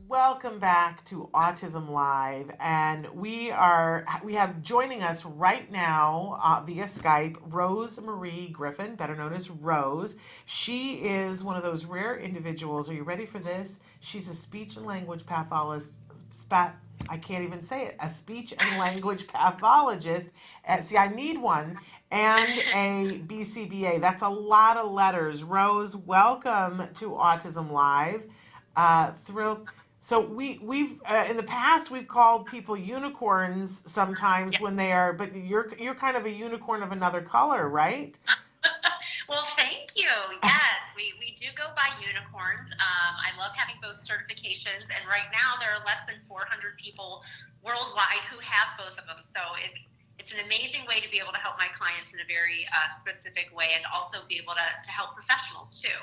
welcome back to Autism Live, and we have joining us right now via Skype Rose Marie Griffin, better known as Rose. She is one of those rare individuals. Are you ready for this? She's a speech and language pathologist. I can't even say it. A speech and language pathologist. See, I need one. And a BCBA. That's a lot of letters. Rose, welcome to Autism Live. Thrilled. So we've in the past we've called people unicorns sometimes Yeah. when they are, but you're kind of a unicorn of another color, right? Well, thank you. Yes, we do go by unicorns. I love having both certifications, and right now there are less than 400 people worldwide who have both of them. So it's an amazing way to be able to help my clients in a very specific way, and also be able to help professionals too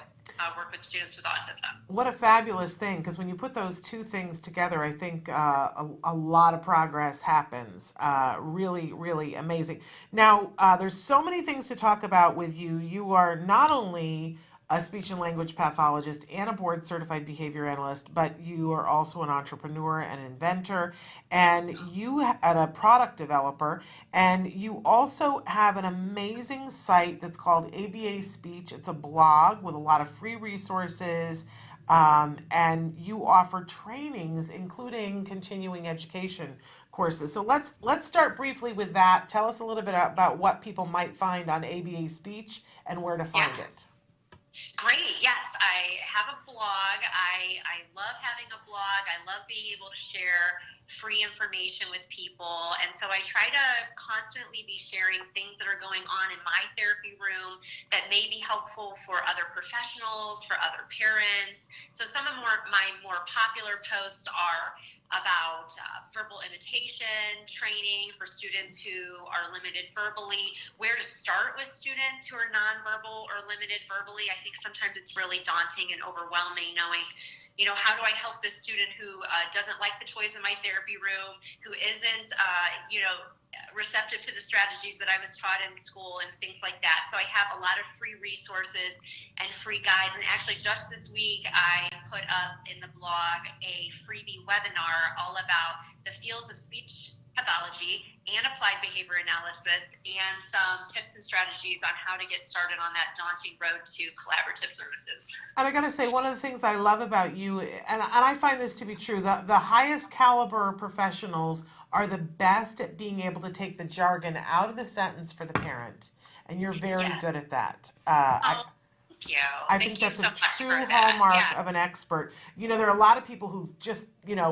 work with students with autism. What a fabulous thing! Because when you put those two things together, I think a lot of progress happens. Really, really amazing. Now, there's so many things to talk about with you. You are not only a speech and language pathologist and a board certified behavior analyst, but you are also an entrepreneur and inventor, and and a product developer, and you also have an amazing site that's called ABA Speech. It's a blog with a lot of free resources, and you offer trainings, including continuing education courses. So let's start briefly with that. Tell us a little bit about what people might find on ABA Speech and where to Yeah. find it. Great. Yes, I have a blog. I love having a blog. I love being able to share free information with people. And so I try to constantly be sharing things that are going on in my therapy room that may be helpful for other professionals, for other parents. So some of my more popular posts are about verbal imitation training for students who are limited verbally, where to start with students who are nonverbal or limited verbally. I think sometimes it's really daunting and overwhelming knowing, how do I help this student who doesn't like the toys in my therapy room, who isn't, receptive to the strategies that I was taught in school and things like that. So I have a lot of free resources and free guides. And actually just this week, I put up in the blog a freebie webinar all about the fields of speech pathology and applied behavior analysis, and some tips and strategies on how to get started on that daunting road to collaborative services. And I gotta say, one of the things I love about you, and I find this to be true, the highest caliber professionals are the best at being able to take the jargon out of the sentence for the parent. And you're very Yes. good at that. Oh, thank you. I think Thank you that's so a much true for that. hallmark Yeah. of an expert. There are a lot of people who just,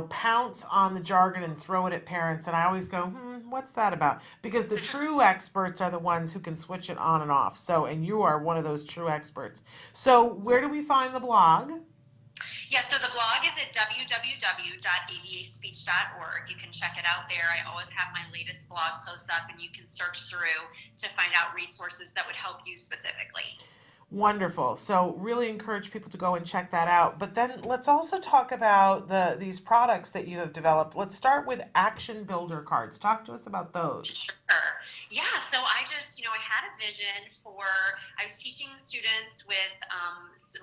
pounce on the jargon and throw it at parents. And I always go, what's that about? Because the true experts are the ones who can switch it on and off. So, and you are one of those true experts. So, where do we find the blog? Yeah, so the blog is at www.abaspeech.org. You can check it out there. I always have my latest blog posts up, and you can search through to find out resources that would help you specifically. Wonderful. So really encourage people to go and check that out. But then let's also talk about these products that you have developed. Let's start with action builder cards. Talk to us about those. Sure. Yeah, so I just, I had a vision I was teaching students with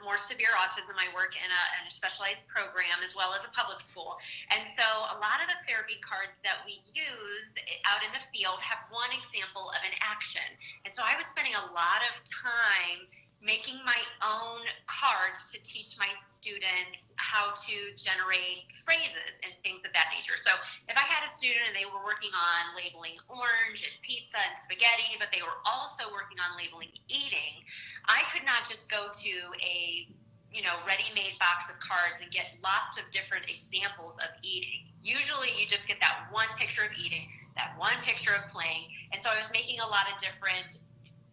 more severe autism. I work in a specialized program as well as a public school. And so a lot of the therapy cards that we use out in the field have one example of an action. And so I was spending a lot of time making my own cards to teach my students how to generate phrases and things of that nature. So if I had a student and they were working on labeling orange and pizza and spaghetti, but they were also working on labeling eating, I could not just go to a ready-made box of cards and get lots of different examples of eating. Usually you just get that one picture of eating, that one picture of playing. And so I was making a lot of different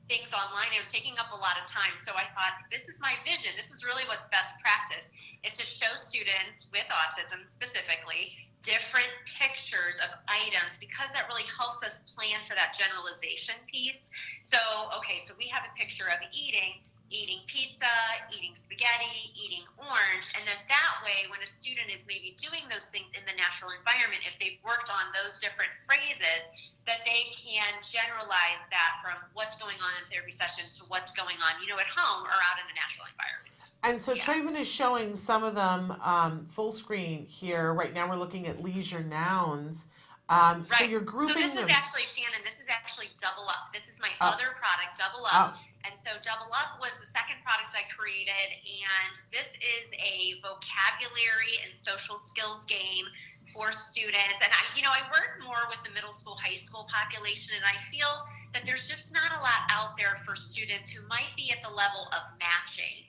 things online. It was taking up a lot of time. So I thought, this is my vision. This is really what's best practice. It's to show students with autism specifically different pictures of items, because that really helps us plan for that generalization piece. So, okay, so we have a picture of eating. eating pizza, eating spaghetti, eating orange. And then that way, when a student is maybe doing those things in the natural environment, if they've worked on those different phrases, that they can generalize that from what's going on in therapy session to what's going on, at home or out in the natural environment. And so Traven is showing some of them full screen here. Right now we're looking at leisure nouns. Right. So you're grouping So this them. is actually, Shannon, this is actually Double Up. This is my other product, Double Up. And so Double Up was the second product I created, and this is a vocabulary and social skills game for students. And I work more with the middle school, high school population, and I feel that there's just not a lot out there for students who might be at the level of matching.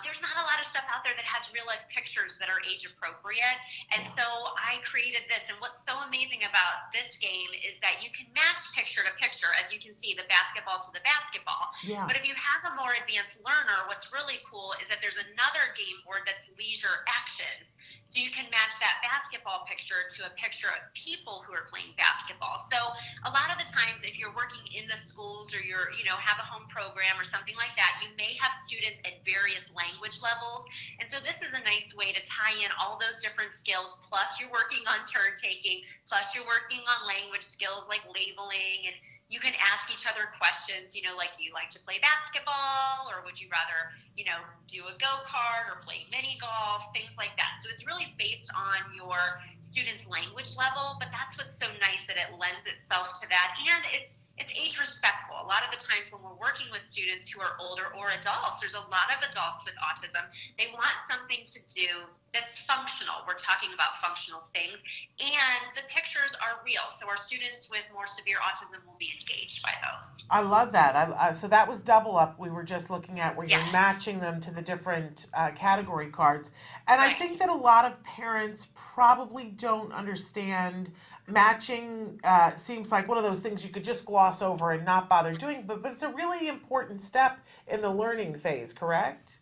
There's not a lot of stuff out there that has real life pictures that are age appropriate. And so I created this. And what's so amazing about this game is that you can match picture to picture, as you can see, the basketball to the basketball. Yeah. But if you have a more advanced learner, what's really cool is that there's another game board that's leisure actions. So you can match that basketball picture to a picture of people who are playing basketball. So a lot of the times, if you're working in the schools or you're, have a home program or something like that, you may have students at various language levels. And so this is a nice way to tie in all those different skills, plus you're working on turn taking, plus you're working on language skills like labeling, and you can ask each other questions, like, do you like to play basketball, or would you rather, do a go-kart or play mini golf, things like that. So it's really based on your student's language level, but that's what's so nice, that it lends itself to that, and it's age respectful. A lot of the times when we're working with students who are older or adults, there's a lot of adults with autism, they want something to do that's functional. We're talking about functional things, and the pictures are real. So our students with more severe autism will be engaged by those. I love that. So that was Double Up we were just looking at, where you're matching them to the different category cards. And I think that a lot of parents probably don't understand matching. Seems like one of those things you could just gloss over and not bother doing, but it's a really important step in the learning phase, correct?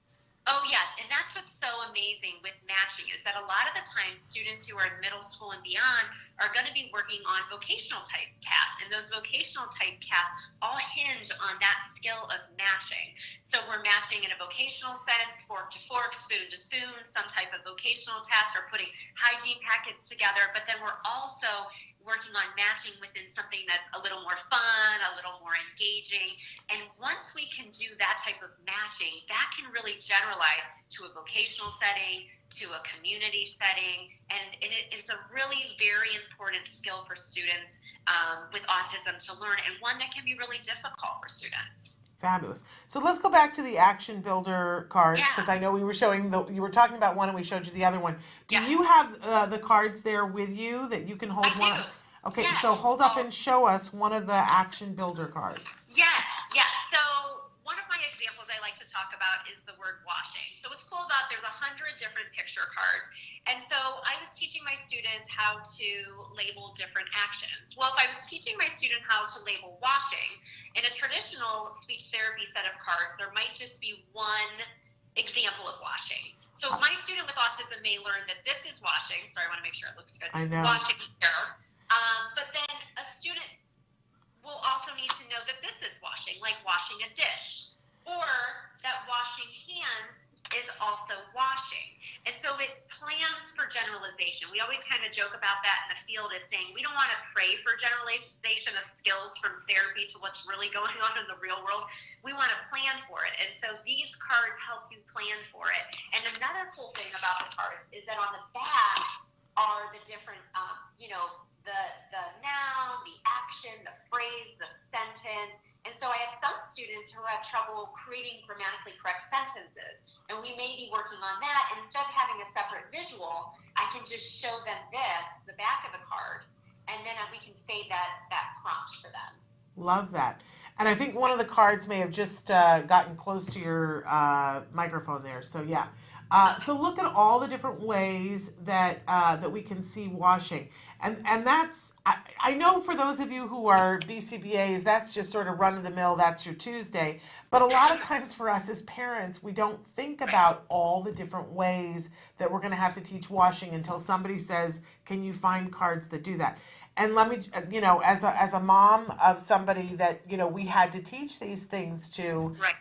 Oh, yes. And that's what's so amazing with matching, is that a lot of the times students who are in middle school and beyond are going to be working on vocational type tasks. And those vocational type tasks all hinge on that skill of matching. So we're matching in a vocational sense, fork to fork, spoon to spoon, some type of vocational task, or putting hygiene packets together. But then we're also working on matching within something that's a little more fun, a little more engaging. And once we can do that type of matching, that can really generalize to a vocational setting, to a community setting. And it's a really very important skill for students with autism to learn, and one that can be really difficult for students. Fabulous. So let's go back to the action builder cards, because I know we were showing you were talking about one and we showed you the other one. Do you have the cards there with you that you can hold? I do. Okay, so hold up and show us one of the action builder cards. Yes. So one of my examples I like to talk about is the word washing. So what's cool about, there's 100 different picture cards. And so I was teaching my students how to label different actions. Well, if I was teaching my student how to label washing, in a traditional speech therapy set of cards, there might just be one example of washing. So my student with autism may learn that this is washing. Sorry, I want to make sure it looks good. I know. Washing here. But then a student will also need to know that this is washing, like washing a dish, or that washing hands is also washing. And so it plans for generalization. We always kind of joke about that in the field, as saying we don't want to pray for generalization of skills from therapy to what's really going on in the real world. We want to plan for it. And so these cards help you plan for it. And another cool thing about the cards is that on the back are the different, the noun, the action, the phrase, the sentence. And so I have some students who have trouble creating grammatically correct sentences, and we may be working on that. Instead of having a separate visual, I can just show them the back of the card, and then we can fade that prompt for them. Love that. And I think one of the cards may have just gotten close to your microphone there. So yeah. So look at all the different ways that we can see washing. And that's, I know for those of you who are BCBAs, that's just sort of run-of-the-mill, that's your Tuesday. But a lot of times for us as parents, we don't think about all the different ways that we're going to have to teach washing until somebody says, can you find cards that do that? And let me, as a mom of somebody that, we had to teach these things to, Right.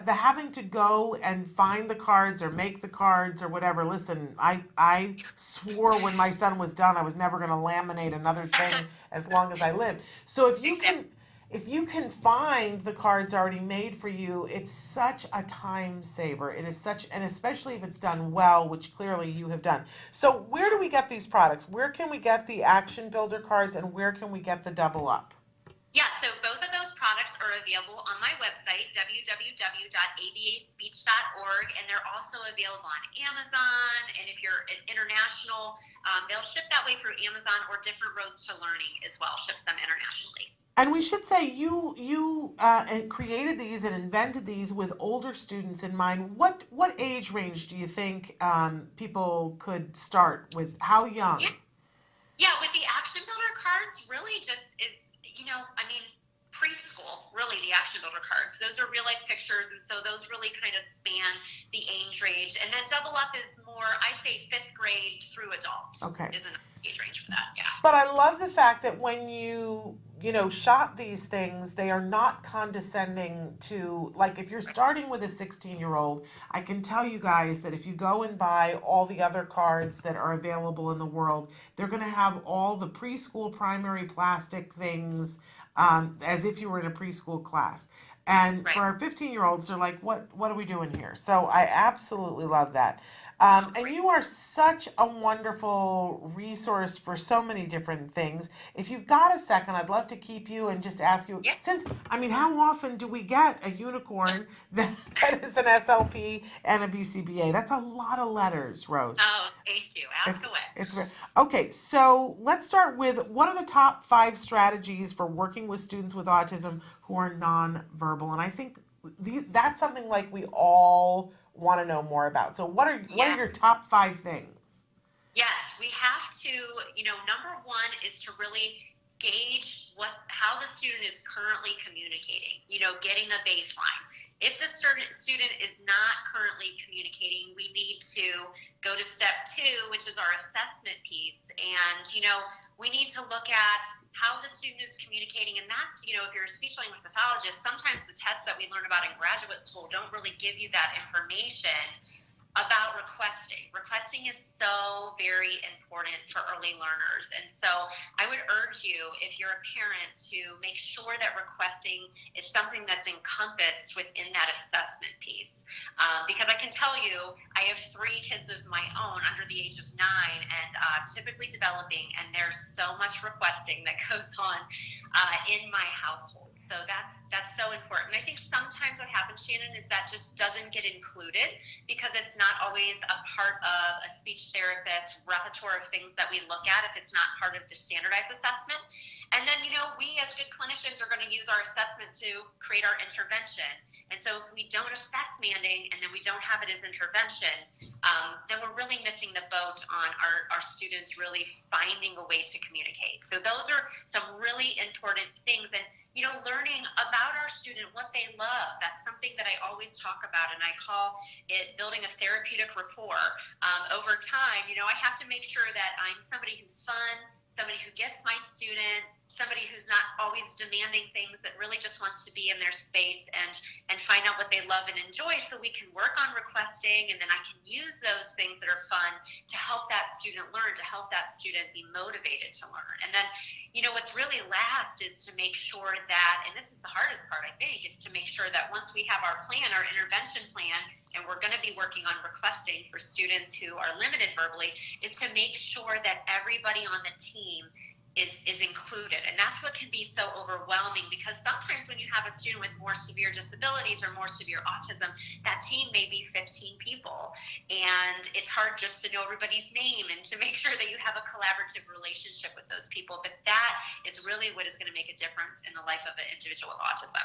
the having to go and find the cards or make the cards or whatever. Listen, I swore when my son was done I was never going to laminate another thing as long as I lived. So if you can find the cards already made for you, it's such a time saver. It is such, and especially if it's done well, which clearly you have done. So where do we get these products? Where can we get the action builder cards, and where can we get the double up? Yeah, so both of those products are available on my website, www.abaspeech.org, and they're also available on Amazon. And if you're international, they'll ship that way through Amazon, or Different Roads to Learning as well ships them internationally. And we should say you created these and invented these with older students in mind. What age range do you think people could start with? How young? Yeah, with the action builder cards, really just is, I mean, preschool, really, the action builder cards. Those are real life pictures, and so those really kind of span the age range. And then double up is more, I'd say, fifth grade through adult. Okay. Is an age range for that, yeah. But I love the fact that when you shot these things, they are not condescending to, like, if you're starting with a 16-year-old, I can tell you guys that if you go and buy all the other cards that are available in the world, they're going to have all the preschool primary plastic things, as if you were in a preschool class. And Right. for our 15-year-olds, they're like, what are we doing here? So I absolutely love that. And you are such a wonderful resource for so many different things. If you've got a second, I'd love to keep you and just ask you, Yes. how often do we get a unicorn that is an SLP and a BCBA? That's a lot of letters, Rose. Oh, thank you. Ask away. Okay, so let's start with, what are the top 5 strategies for working with students with autism who are nonverbal? And I think that's something like we all want to know more about. So what are your top 5 things? Yes, we have to, number one is to really gauge how the student is currently communicating, getting a baseline. If the student is not currently communicating, we need to go to step 2, which is our assessment piece. And, we need to look at how the student is communicating. And that's, if you're a speech language pathologist, sometimes the tests that we learn about in graduate school don't really give you that information about requesting. Requesting is so very important for early learners. And so I would urge you, if you're a parent, to make sure that requesting is something that's encompassed within that assessment piece. Because I can tell you, I have 3 kids of my own under the age of 9 and typically developing, and there's so much requesting that goes on in my household. So that's so important. I think sometimes what happens, Shannon, is that just doesn't get included because it's not always a part of a speech therapist's repertoire of things that we look at if it's not part of the standardized assessment. And then, we as good clinicians are going to use our assessment to create our intervention. And so if we don't assess manding and then we don't have it as intervention, then we're really missing the boat on our students really finding a way to communicate. So those are some really important things. And, learning about our student, what they love, that's something that I always talk about, and I call it building a therapeutic rapport. Over time, I have to make sure that I'm somebody who's fun, somebody who gets my student, somebody who's not always demanding things, that really just wants to be in their space and find out what they love and enjoy, so we can work on requesting, and then I can use those things that are fun to help that student learn, to help that student be motivated to learn. And then, what's really last is to make sure that, and this is the hardest part, I think, is to make sure that once we have our plan, our intervention plan, and we're going to be working on requesting for students who are limited verbally, is to make sure that everybody on the team is included. And that's what can be so overwhelming, because sometimes when you have a student with more severe disabilities or more severe autism, that team may be 15 people, and it's hard just to know everybody's name and to make sure that you have a collaborative relationship with those people. But that is really what is going to make a difference in the life of an individual with autism.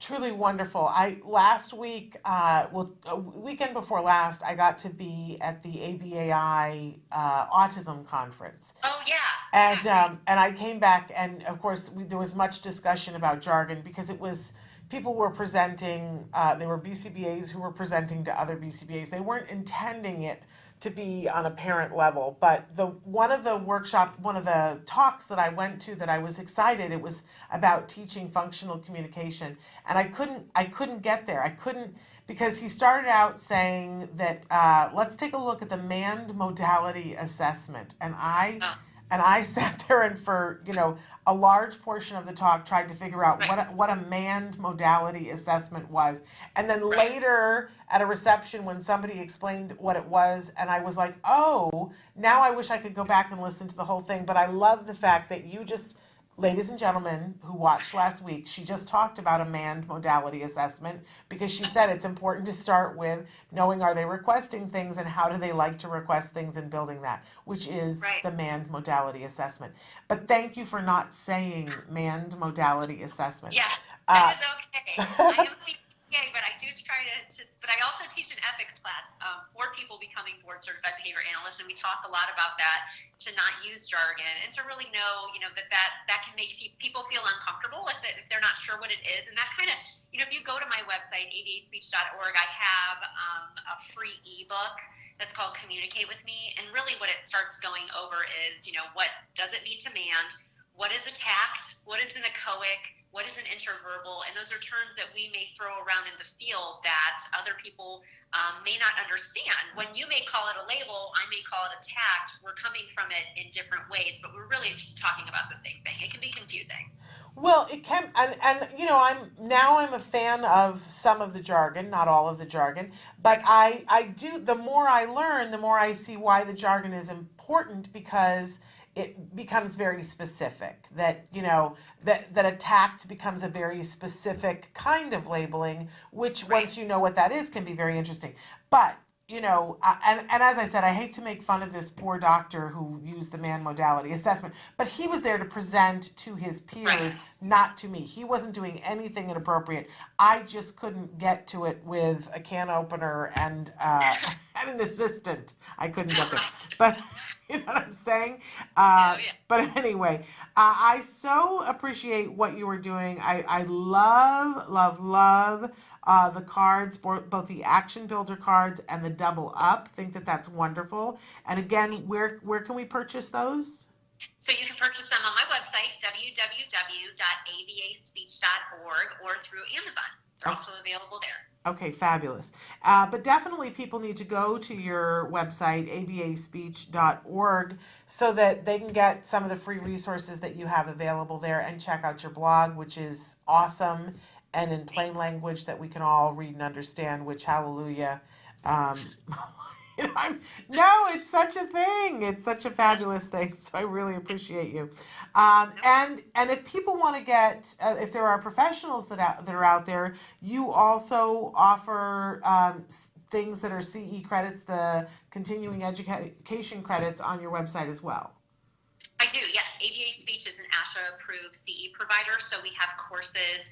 Truly wonderful. Last week, a weekend before last, I got to be at the ABAI autism conference. Oh yeah. And I came back, and of course there was much discussion about jargon, because people were presenting. There were BCBAs who were presenting to other BCBAs. They weren't intending it to be on a parent level. But one of the talks that I went to that I was excited, it was about teaching functional communication, and I couldn't get there. I couldn't, because he started out saying that let's take a look at the manned modality assessment, and Oh, I sat there and for a large portion of the talk tried to figure out right, what a manned modality assessment was. And then right. later at a reception when somebody explained what it was, and I was like, oh, now I wish I could go back and listen to the whole thing. But I love the fact that you just, ladies and gentlemen who watched last week, she just talked about a manned modality assessment because she said it's important to start with knowing, are they requesting things and how do they like to request things, and building that, which is Right. the manned modality assessment. But thank you for not saying manned modality assessment. Yeah, that Uh, is okay. I am the EPA, but I do try to just, but I also teach an ethics class for people becoming board certified behavior analysts, and we talk a lot about that, to not use jargon and to really know, that can make people feel uncomfortable if they're not sure what it is. And that kind of, if you go to my website, avaspeech.org, I have a free ebook that's called Communicate With Me. And really what it starts going over is, what does it mean to mand? What is a tact? What is an echoic? What is an interverbal? And those are terms that we may throw around in the field that other people may not understand. When you may call it a label, I may call it a tact. We're coming from it in different ways, but we're really talking about the same thing. It can be confusing. Well, it can, and I'm a fan of some of the jargon, not all of the jargon, but I do. The more I learn, the more I see why the jargon is important, because it becomes very specific. That that a tact becomes a very specific kind of labeling, which Right. once you know what that is, can be very interesting. But and as I said, I hate to make fun of this poor doctor who used the man modality assessment, but he was there to present to his peers, Right. not to me. He wasn't doing anything inappropriate. I just couldn't get to it with a can opener and and an assistant. I couldn't get there. Right. But you know what I'm saying? Yeah, yeah. But anyway, I so appreciate what you were doing. I love, love, love the cards, both the action builder cards and the double up. Think that that's wonderful. And again, where can we purchase those? So you can purchase them on my website, www.avaspeech.org, or through Amazon. They're also available there. Okay, fabulous. But definitely people need to go to your website, abaspeech.org, so that they can get some of the free resources that you have available there, and check out your blog, which is awesome and in plain language that we can all read and understand, which, hallelujah. Um, no, it's such a thing. It's such a fabulous thing. So I really appreciate you. And if people want to get, if there are professionals that are out there, you also offer things that are CE credits, the continuing education credits, on your website as well. I do, yes. ABA Speech is an ASHA-approved CE provider, so we have courses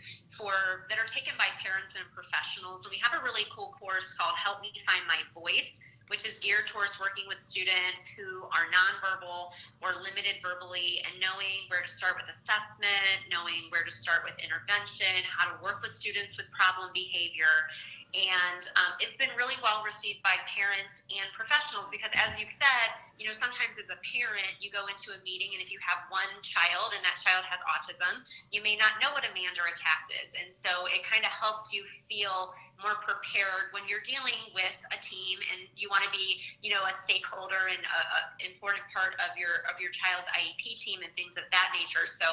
that are taken by parents and professionals. And we have a really cool course called Help Me Find My Voice, which is geared towards working with students who are nonverbal or limited verbally, and knowing where to start with assessment, knowing where to start with intervention, how to work with students with problem behavior. And it's been really well received by parents and professionals, because as you've said, sometimes as a parent, you go into a meeting, and if you have one child and that child has autism, you may not know what a mand or a tact is. And so it kind of helps you feel more prepared when you're dealing with a team, and you want to be, a stakeholder and an important part of your child's IEP team and things of that nature. So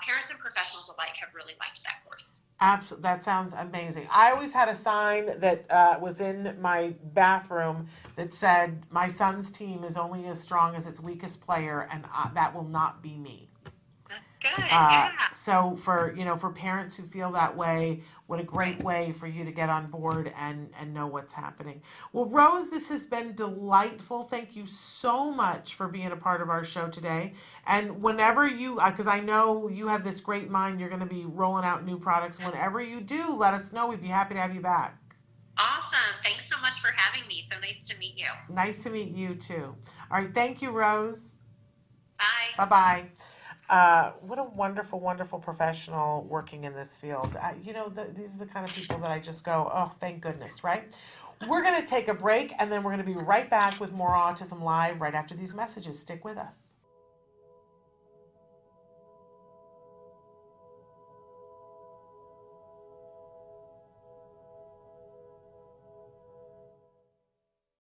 parents and professionals alike have really liked that course. Absolutely, that sounds amazing. I always had a sign that was in my bathroom that said, "My son's team is only as strong as its weakest player," and that will not be me. Good, yeah. So for parents who feel that way, what a great way for you to get on board and know what's happening. Well, Rose, this has been delightful. Thank you so much for being a part of our show today. And whenever you, because I know you have this great mind, you're going to be rolling out new products. Whenever you do, let us know. We'd be happy to have you back. Awesome. Thanks so much for having me. So nice to meet you. Nice to meet you too. All right. Thank you, Rose. Bye. Bye-bye. What a wonderful, wonderful professional working in this field. These are the kind of people that I just go, oh, thank goodness, right? We're going to take a break, and then we're going to be right back with more Autism Live right after these messages. Stick with us.